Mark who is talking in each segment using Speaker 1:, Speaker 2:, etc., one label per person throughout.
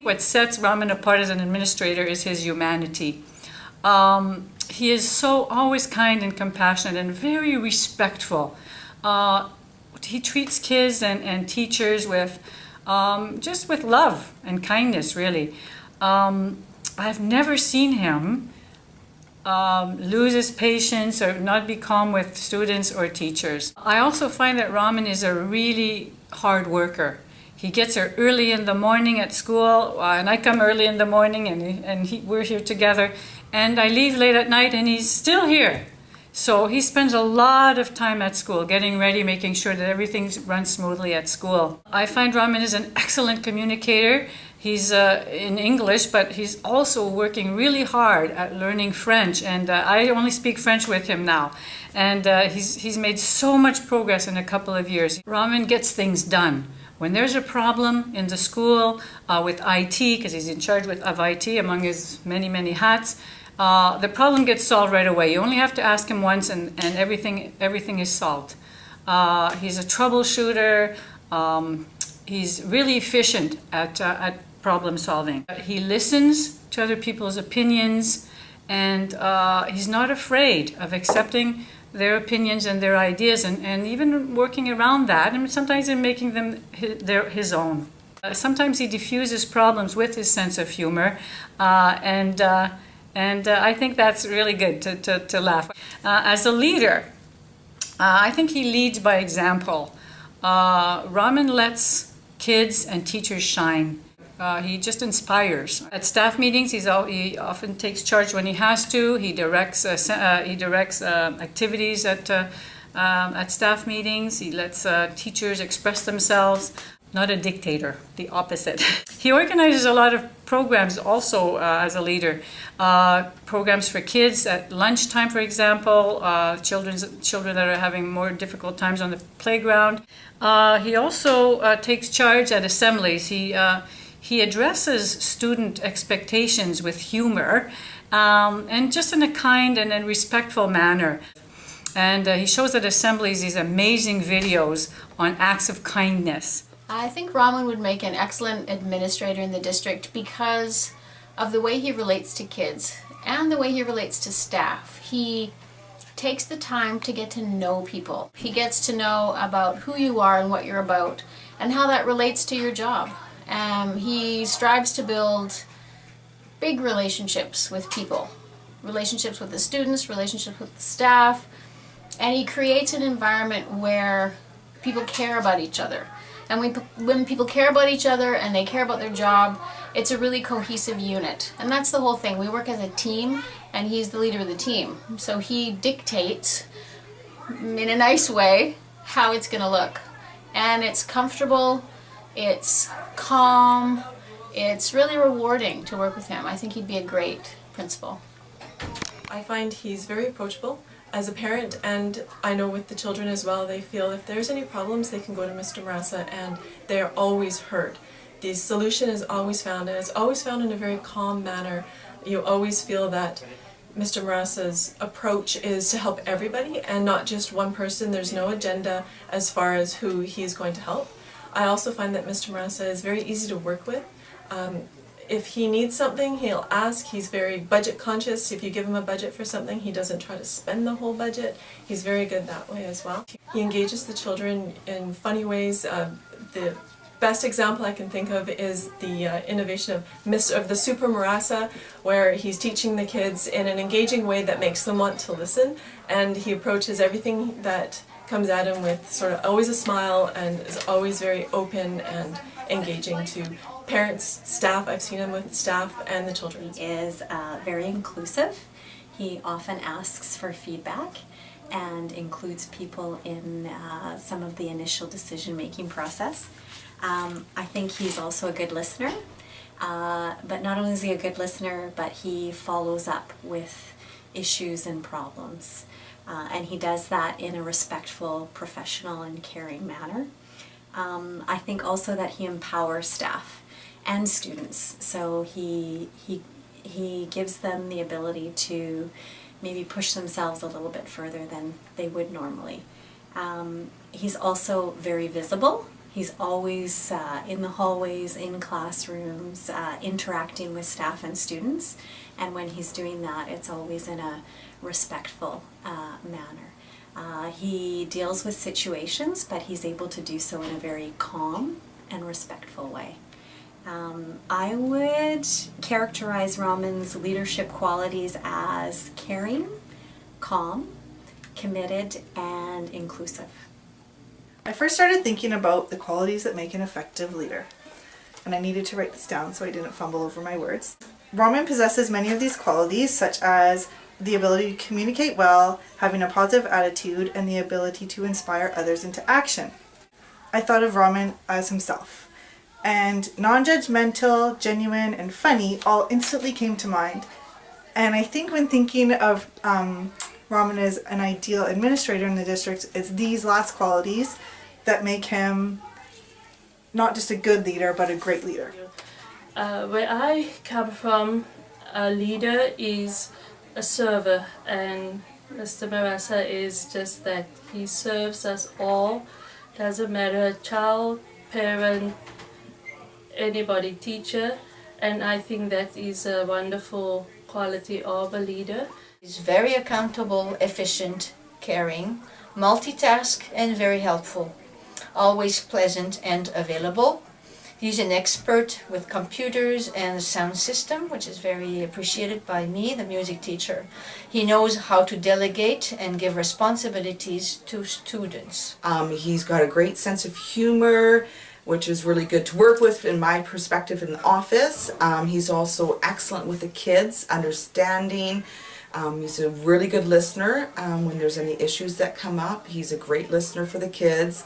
Speaker 1: What sets Raman apart as an administrator is his humanity. He is so always kind and compassionate and very respectful. He treats kids and teachers with just with love and kindness, really. I've never seen him lose his patience or not be calm with students or teachers. I also find that Raman is a really hard worker. He gets here early in the morning at school, and I come early in the morning, and we're here together. And I leave late at night, and he's still here. So he spends a lot of time at school, getting ready, making sure that everything runs smoothly at school. I find Raman is an excellent communicator. He's in English, but he's also working really hard at learning French. And I only speak French with him now. And he's made so much progress in a couple of years. Raman gets things done. When there's a problem in the school with IT, because he's in charge of IT among his many, many hats, the problem gets solved right away. You only have to ask him once, and everything is solved. He's a troubleshooter. He's really efficient at problem solving. He listens to other people's opinions, and he's not afraid of accepting their opinions and their ideas, and even working around that, and sometimes in making them his own. Sometimes he diffuses problems with his sense of humor, and I think that's really good to laugh. As a leader, I think he leads by example. Raman lets kids and teachers shine. He just inspires. At staff meetings, he often takes charge when he has to. He directs activities at staff meetings. He lets teachers express themselves. Not a dictator, the opposite. He organizes a lot of programs also as a leader. Programs for kids at lunchtime, for example, children that are having more difficult times on the playground. He also takes charge at assemblies. He addresses student expectations with humor and just in a kind and a respectful manner. And he shows at assemblies these amazing videos on acts of kindness.
Speaker 2: I think Raman would make an excellent administrator in the district because of the way he relates to kids and the way he relates to staff. He takes the time to get to know people. He gets to know about who you are and what you're about and how that relates to your job. He strives to build big relationships with people, relationships with the students, relationships with the staff, and he creates an environment where people care about each other. And when people care about each other and they care about their job, it's a really cohesive unit. And that's the whole thing. We work as a team, and he's the leader of the team. So he dictates, in a nice way, how it's going to look. And it's comfortable, it's calm, it's really rewarding to work with him. I think he'd be a great principal.
Speaker 3: I find he's very approachable as a parent, and I know with the children as well, they feel if there's any problems they can go to Mr. Marassa and they're always heard. The solution is always found, and it's always found in a very calm manner. You always feel that Mr. Marassa's approach is to help everybody and not just one person. There's no agenda as far as who he's going to help. I also find that Mr. Marassa is very easy to work with. If he needs something, he'll ask. He's very budget conscious. If you give him a budget for something, he doesn't try to spend the whole budget. He's very good that way as well. He engages the children in funny ways. The best example I can think of is the innovation of the Super Marassa, where he's teaching the kids in an engaging way that makes them want to listen, and he approaches everything that comes at him with sort of always a smile and is always very open and engaging to parents, staff. I've seen him with staff and the children.
Speaker 4: He is very inclusive. He often asks for feedback and includes people in some of the initial decision-making process. I think he's also a good listener, but not only is he a good listener, but he follows up with issues and problems. And he does that in a respectful, professional, and caring manner. I think also that he empowers staff and students, so he gives them the ability to maybe push themselves a little bit further than they would normally. He's also very visible He's always in the hallways, in classrooms, interacting with staff and students. And when he's doing that, it's always in a respectful manner. He deals with situations, but he's able to do so in a very calm and respectful way. I would characterize Raman's leadership qualities as caring, calm, committed, and inclusive.
Speaker 5: I first started thinking about the qualities that make an effective leader, and I needed to write this down so I didn't fumble over my words. Raman possesses many of these qualities, such as the ability to communicate well, having a positive attitude, and the ability to inspire others into action. I thought of Raman as himself, and non-judgmental, genuine, and funny all instantly came to mind. And I think when thinking of Raman as an ideal administrator in the district, it's these last qualities that make him not just a good leader, but a great leader.
Speaker 6: Where I come from, a leader is a server, and Mr. Marassa is just that. He serves us all, doesn't matter, child, parent, anybody, teacher, and I think that is a wonderful quality of a leader.
Speaker 7: He's very accountable, efficient, caring, multitask, and very helpful. Always pleasant and available. He's an expert with computers and the sound system, which is very appreciated by me, the music teacher. He knows how to delegate and give responsibilities to students.
Speaker 8: He's got a great sense of humor, which is really good to work with in my perspective in the office. He's also excellent with the kids, understanding. He's a really good listener when there's any issues that come up. He's a great listener for the kids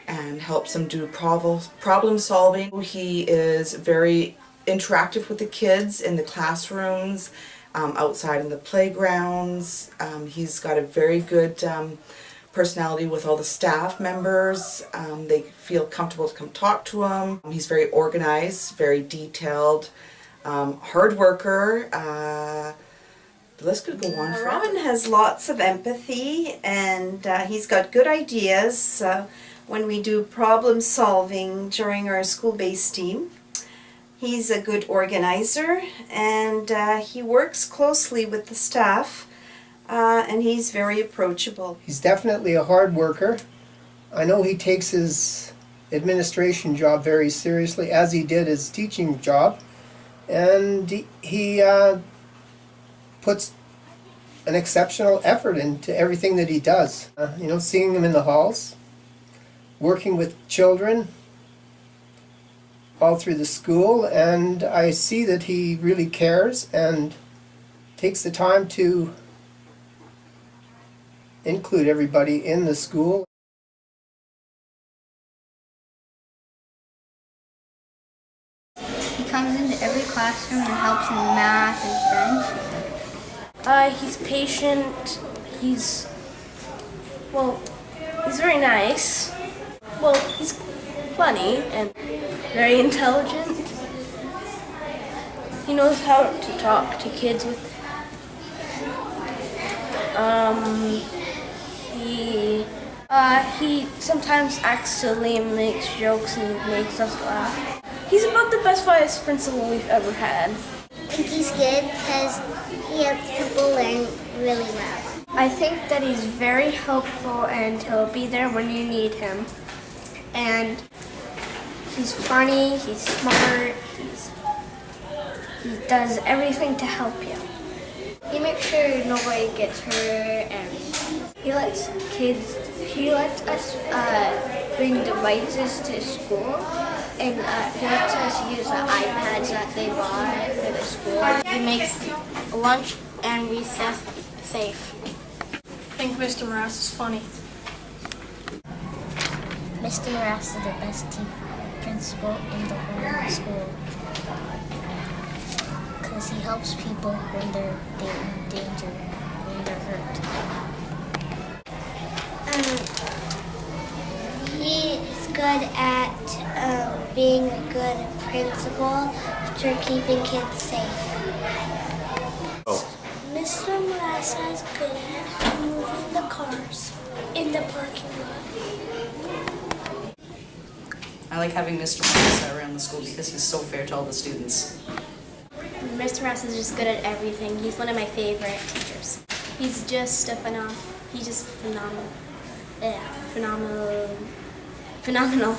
Speaker 8: and helps them do problem solving. He is very interactive with the kids in the classrooms, outside in the playgrounds. He's got a very good personality with all the staff members. They feel comfortable to come talk to him. He's very organized, very detailed, hard worker. The list could go on forever.
Speaker 9: Raman has lots of empathy, and he's got good ideas when we do problem solving during our school-based team. He's a good organizer, and he works closely with the staff, and he's very approachable.
Speaker 10: He's definitely a hard worker. I know he takes his administration job very seriously, as he did his teaching job, and he puts an exceptional effort into everything that he does. Seeing him in the halls, working with children all through the school, and I see that he really cares and takes the time to include everybody in the school.
Speaker 11: He comes into every classroom and helps in math and French.
Speaker 12: He's patient, he's very nice. Well, he's funny and very intelligent. He knows how to talk to kids with. He sometimes accidentally makes jokes and makes us laugh. He's about the best vice principal we've ever had.
Speaker 11: I think he's good because he helps people learn really well.
Speaker 12: I think that he's very helpful and he'll be there when you need him. And he's funny, he's smart, he does everything to help you.
Speaker 11: He makes sure nobody gets hurt, and
Speaker 12: He lets us bring devices to school, and he lets us use the iPads that they bought for the school.
Speaker 11: he makes lunch and recess safe.
Speaker 12: I think Mr. Marassa is funny.
Speaker 11: Mr. Marassa is the best principal in the whole school because he helps people when they're in danger, when they're hurt. He's good at being a good principal for keeping kids safe. Mr. Marassa is good at moving the cars in the parking lot.
Speaker 13: I like having Mr. Marissa around the school because he's so fair to all the students.
Speaker 12: Mr. Ross is just good at everything. He's one of my favorite teachers. He's just phenomenal. Phenomenal.